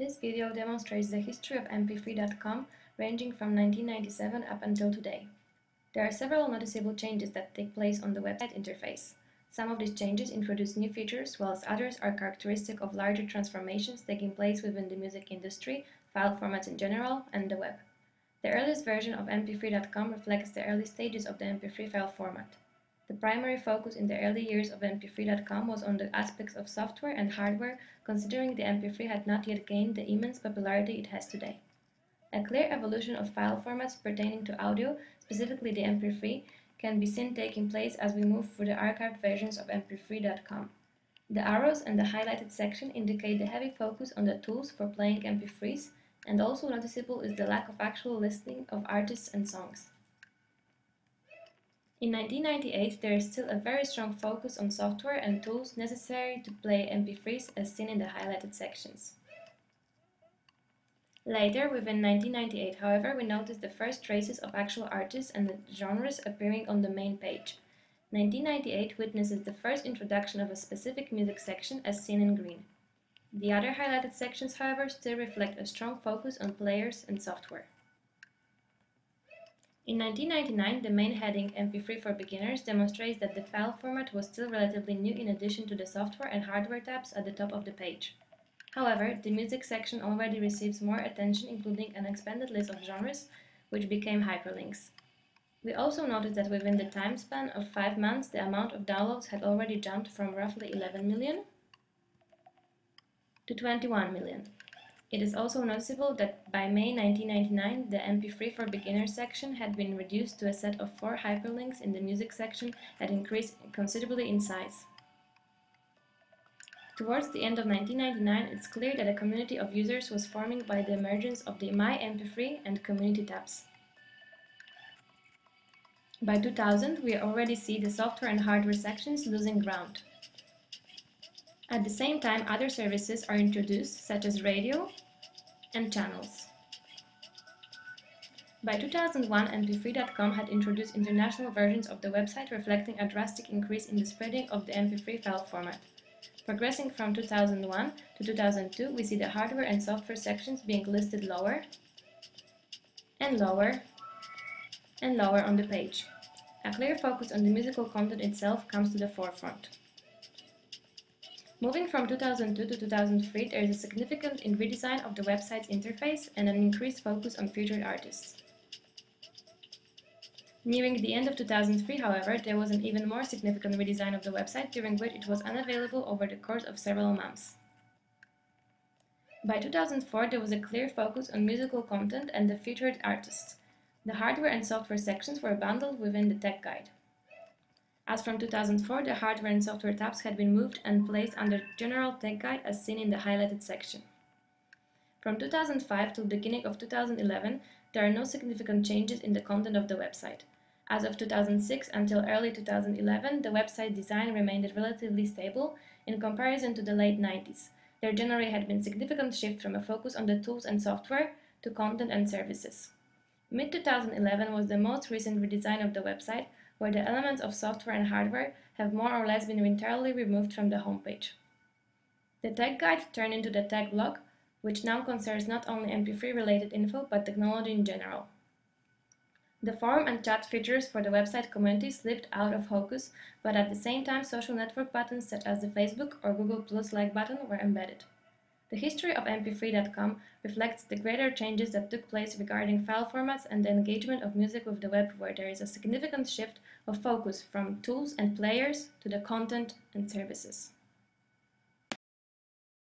This video demonstrates the history of mp3.com ranging from 1997 up until today. There are several noticeable changes that take place on the website interface. Some of these changes introduce new features, whilst others are characteristic of larger transformations taking place within the music industry, file formats in general, and the web. The earliest version of mp3.com reflects the early stages of the mp3 file format. The primary focus in the early years of mp3.com was on the aspects of software and hardware, considering the mp3 had not yet gained the immense popularity it has today. A clear evolution of file formats pertaining to audio, specifically the mp3, can be seen taking place as we move through the archived versions of mp3.com. The arrows and the highlighted section indicate the heavy focus on the tools for playing mp3s, and also noticeable is the lack of actual listing of artists and songs. In 1998, there is still a very strong focus on software and tools necessary to play mp3s as seen in the highlighted sections. Later, within 1998, however, we notice the first traces of actual artists and the genres appearing on the main page. 1998 witnesses the first introduction of a specific music section as seen in green. The other highlighted sections, however, still reflect a strong focus on players and software. In 1999, the main heading MP3 for Beginners demonstrates that the file format was still relatively new in addition to the software and hardware tabs at the top of the page. However, the music section already receives more attention, including an expanded list of genres, which became hyperlinks. We also noticed that within the time span of 5 months, the amount of downloads had already jumped from roughly 11 million to 21 million. It is also noticeable that by May 1999, the MP3 for Beginners section had been reduced to a set of 4 hyperlinks in the music section that increased considerably in size. Towards the end of 1999, it's clear that a community of users was forming by the emergence of the My MP3 and community tabs. By 2000, we already see the software and hardware sections losing ground. At the same time, other services are introduced, such as radio and channels. By 2001, mp3.com had introduced international versions of the website, reflecting a drastic increase in the spreading of the mp3 file format. Progressing from 2001 to 2002, we see the hardware and software sections being listed lower and lower and lower on the page. A clear focus on the musical content itself comes to the forefront. Moving from 2002 to 2003, there is a significant redesign of the website's interface and an increased focus on featured artists. Nearing the end of 2003, however, there was an even more significant redesign of the website, during which it was unavailable over the course of several months. By 2004, there was a clear focus on musical content and the featured artists. The hardware and software sections were bundled within the tech guide. As from 2004, the hardware and software tabs had been moved and placed under General Tech Guide as seen in the highlighted section. From 2005 till the beginning of 2011, there are no significant changes in the content of the website. As of 2006 until early 2011, the website design remained relatively stable in comparison to the late 90s. There generally had been significant shift from a focus on the tools and software to content and services. Mid-2011 was the most recent redesign of the website, where the elements of software and hardware have more or less been entirely removed from the homepage. The tech guide turned into the tech blog, which now concerns not only mp3 related info but technology in general. The forum and chat features for the website community slipped out of focus, but at the same time social network buttons such as the Facebook or Google Plus like button were embedded. The history of mp3.com reflects the greater changes that took place regarding file formats and the engagement of music with the web, where there is a significant shift of focus from tools and players to the content and services.